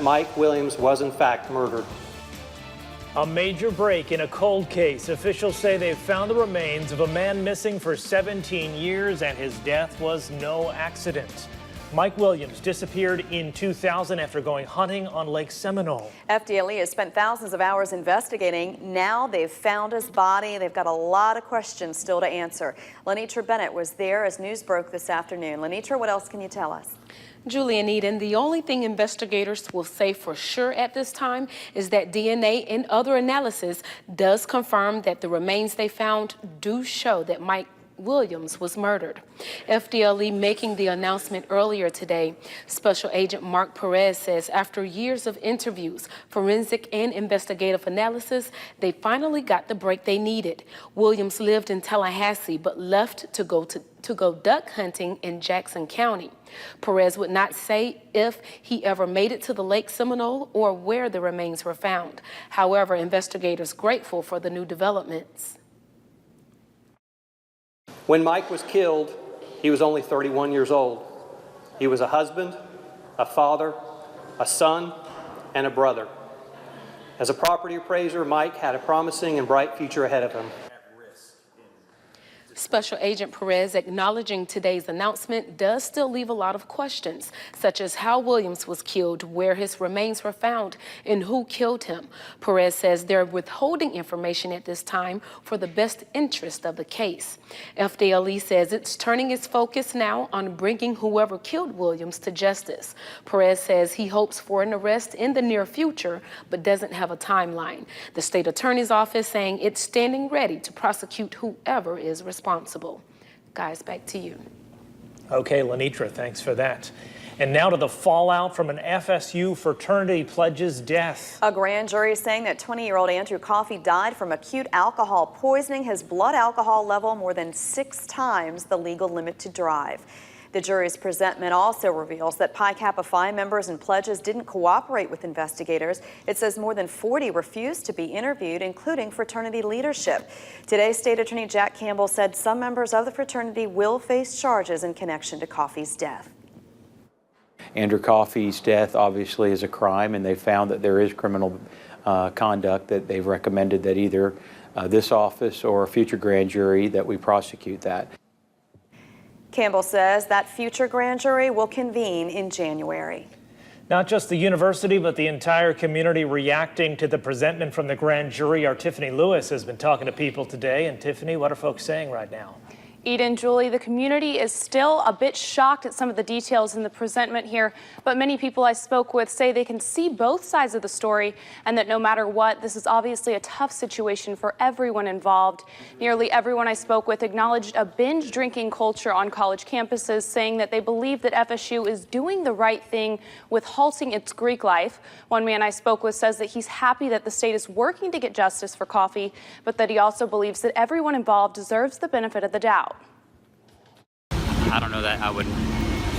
Mike Williams was in fact murdered. A major break in a cold case. Officials say they've found the remains of a man missing for 17 years and his death was no accident. Mike Williams disappeared in 2000 after going hunting on Lake Seminole. FDLE has spent thousands of hours investigating. Now they've found his body. They've got a lot of questions still to answer. Lenitra Bennett was there as news broke this afternoon. Lenitra, what else can you tell us? Julie and Eden, the only thing investigators will say for sure at this time is that DNA and other analysis does confirm that the remains they found do show that Mike Williams was murdered. FDLE making the announcement earlier today. Special Agent Mark Perez says after years of interviews, forensic and investigative analysis, they finally got the break they needed. Williams lived in Tallahassee but left to go duck hunting in Jackson County. Perez would not say if he ever made it to the Lake Seminole or where the remains were found. However, investigators grateful for the new developments. When Mike was killed, he was only 31 years old. He was a husband, a father, a son, and a brother. As a property appraiser, Mike had a promising and bright future ahead of him. Special Agent Perez acknowledging today's announcement does still leave a lot of questions, such as how Williams was killed, where his remains were found, and who killed him. Perez says they're withholding information at this time for the best interest of the case. FDLE says it's turning its focus now on bringing whoever killed Williams to justice. Perez says he hopes for an arrest in the near future, but doesn't have a timeline. The state attorney's office saying it's standing ready to prosecute whoever is responsible. Guys, back to you. Okay, Lenitra, thanks for that. And now to the fallout from an FSU fraternity pledge's death. A grand jury is saying that 20-year-old Andrew Coffey died from acute alcohol poisoning. His blood alcohol level more than 6 times the legal limit to drive. The jury's presentment also reveals that Pi Kappa Phi members and pledges didn't cooperate with investigators. It says more than 40 refused to be interviewed, including fraternity leadership. Today, State Attorney Jack Campbell said some members of the fraternity will face charges in connection to Coffey's death. Andrew Coffey's death obviously is a crime, and they found that there is criminal conduct that they've recommended that either this office or a future grand jury that we prosecute that. Campbell says that future grand jury will convene in January. Not just the university, but the entire community reacting to the presentment from the grand jury. Our Tiffany Lewis has been talking to people today. And Tiffany, what are folks saying right now? Eden, Julie, the community is still a bit shocked at some of the details in the presentment here, but many people I spoke with say they can see both sides of the story and that no matter what, this is obviously a tough situation for everyone involved. Nearly everyone I spoke with acknowledged a binge drinking culture on college campuses, saying that they believe that FSU is doing the right thing with halting its Greek life. One man I spoke with says that he's happy that the state is working to get justice for Coffey, but that he also believes that everyone involved deserves the benefit of the doubt. I don't know that I would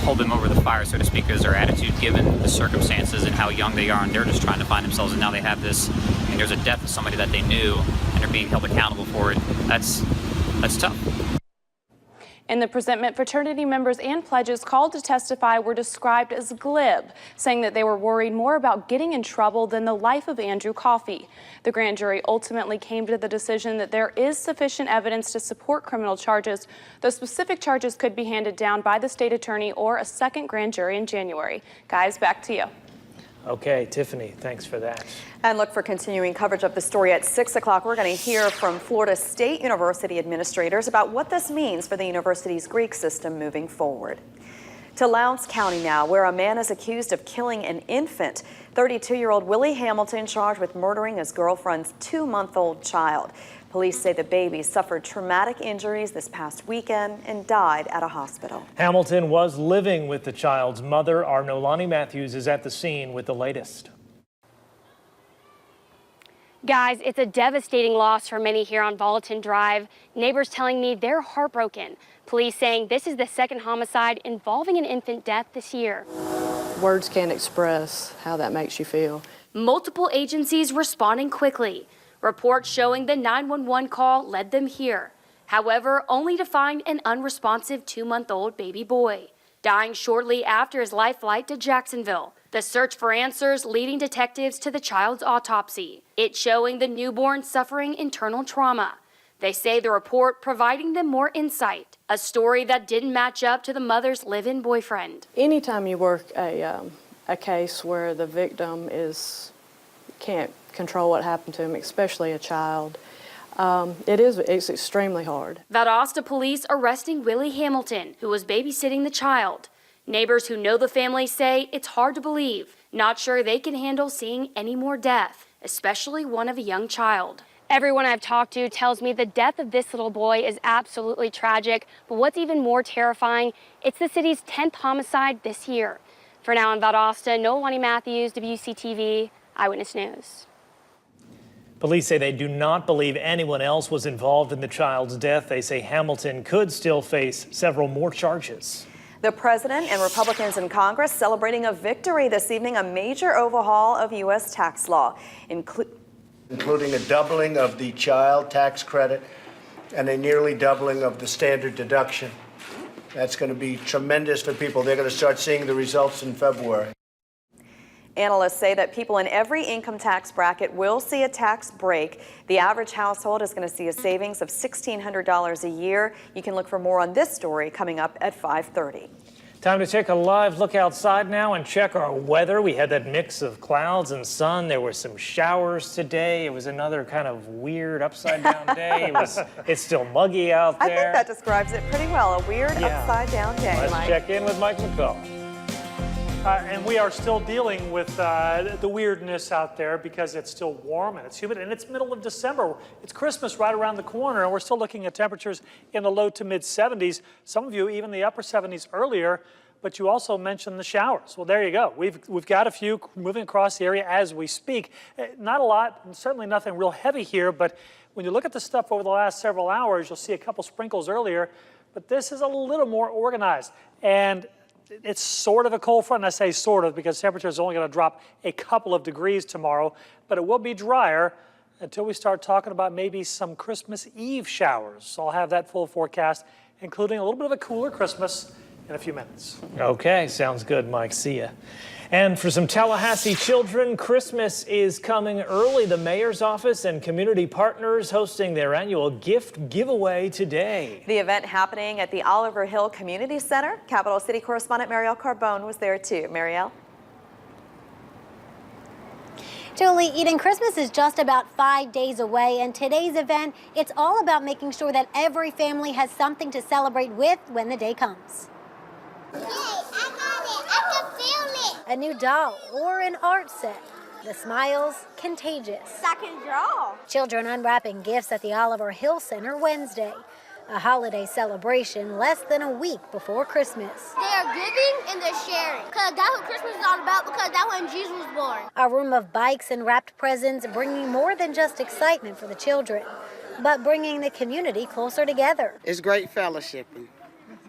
hold them over the fire, so to speak, as their attitude given the circumstances and how young they are, and they're just trying to find themselves, and now they have this, and there's a death of somebody that they knew, and they're being held accountable for it. That's tough. In the presentment, fraternity members and pledges called to testify were described as glib, saying that they were worried more about getting in trouble than the life of Andrew Coffey. The grand jury ultimately came to the decision that there is sufficient evidence to support criminal charges, though specific charges could be handed down by the state attorney or a second grand jury in January. Guys, back to you. Okay, Tiffany, thanks for that. And look for continuing coverage of the story at 6 o'clock. We're going to hear from Florida State University administrators about what this means for the university's Greek system moving forward. To Lowndes County now, where a man is accused of killing an infant. 32-year-old Willie Hamilton charged with murdering his girlfriend's 2-month-old child. Police say the baby suffered traumatic injuries this past weekend and died at a hospital. Hamilton was living with the child's mother. Our Nolani Matthews is at the scene with the latest. Guys, it's a devastating loss for many here on Volatile Drive. Neighbors telling me they're heartbroken. Police saying this is the second homicide involving an infant death this year. Words can't express how that makes you feel. Multiple agencies responding quickly. Reports showing the 911 call led them here. However, only to find an unresponsive 2-month-old baby boy. dying shortly after his life flight to Jacksonville. The search for answers leading detectives to the child's autopsy. It showing the newborn suffering internal trauma. They say the report providing them more insight, a story that didn't match up to the mother's live-in boyfriend. Anytime you work a case where the victim can't control what happened to him, especially a child, it's extremely hard. Valdosta police arresting Willie Hamilton, who was babysitting the child. Neighbors who know the family say it's hard to believe, not sure they can handle seeing any more death, especially one of a young child. Everyone I've talked to tells me the death of this little boy is absolutely tragic, but what's even more terrifying, it's the city's 10th homicide this year. For now in Valdosta, Noelani Matthews, WCTV, Eyewitness News. Police say they do not believe anyone else was involved in the child's death. They say Hamilton could still face several more charges. The president and Republicans in Congress celebrating a victory this evening, a major overhaul of U.S. tax law, including a doubling of the child tax credit and a nearly doubling of the standard deduction. That's going to be tremendous for people. They're going to start seeing the results in February. Analysts say that people in every income tax bracket will see a tax break. The average household is going to see a savings of $1,600 a year. You can look for more on this story coming up at 5:30. Time to take a live look outside now and check our weather. We had that mix of clouds and sun. There were some showers today. It was another kind of weird upside down day. It's still muggy out there. I think that describes it pretty well. A weird upside down day. Let's check in with Mike McCall. And we are still dealing with the weirdness out there because it's still warm and it's humid and it's middle of December. It's Christmas right around the corner and we're still looking at temperatures in the low to mid 70s. Some of you even the upper 70s earlier, but you also mentioned the showers. Well, there you go. We've got a few moving across the area as we speak. Not a lot, and certainly nothing real heavy here, but when you look at the stuff over the last several hours, you'll see a couple sprinkles earlier, but this is a little more organized. And it's sort of a cold front, and I say sort of because temperature is only going to drop a couple of degrees tomorrow, but it will be drier until we start talking about maybe some Christmas Eve showers. So I'll have that full forecast, including a little bit of a cooler Christmas in a few minutes. Okay, sounds good, Mike. See ya. And for some Tallahassee children, Christmas is coming early. The mayor's office and community partners hosting their annual gift giveaway today. The event happening at the Oliver Hill Community Center. Capital City correspondent Marielle Carbone was there too. Marielle? Julie, Eden, Christmas is just about 5 days away, and today's event, it's all about making sure that every family has something to celebrate with when the day comes. Yay, I got it. I can feel it. A new doll or an art set. The smiles, contagious. I can draw. Children unwrapping gifts at the Oliver Hill Center Wednesday. A holiday celebration less than a week before Christmas. They are giving and they're sharing. Because that's what Christmas is all about, because that's when Jesus was born. A room of bikes and wrapped presents bringing more than just excitement for the children, but bringing the community closer together. It's great fellowshipping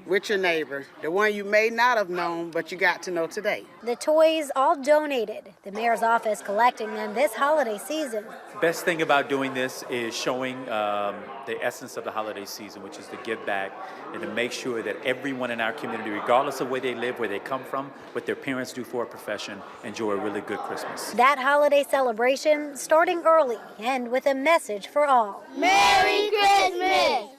with your neighbor, the one you may not have known, but you got to know today. The toys all donated. The mayor's office collecting them this holiday season. Best thing about doing this is showing the essence of the holiday season, which is to give back and to make sure that everyone in our community, regardless of where they live, where they come from, what their parents do for a profession, enjoy a really good Christmas. That holiday celebration starting early and with a message for all. Merry Christmas!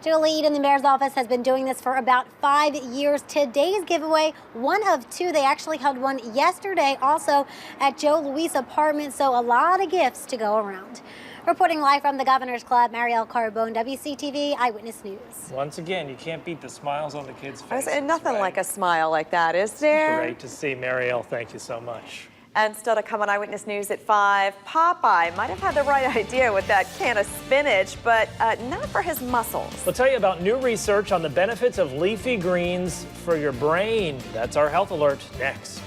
Julie Eden, the mayor's office has been doing this for about 5 years. Today's giveaway, one of two. They actually held one yesterday also at Joe Louis' apartment, so a lot of gifts to go around. Reporting live from the Governor's Club, Marielle Carbone, WCTV Eyewitness News. Once again, you can't beat the smiles on the kids' faces. And nothing like a smile like that, is there? Great to see, Marielle. Thank you so much. And still to come on Eyewitness News at 5, Popeye might have had the right idea with that can of spinach, but not for his muscles. We'll tell you about new research on the benefits of leafy greens for your brain. That's our health alert next.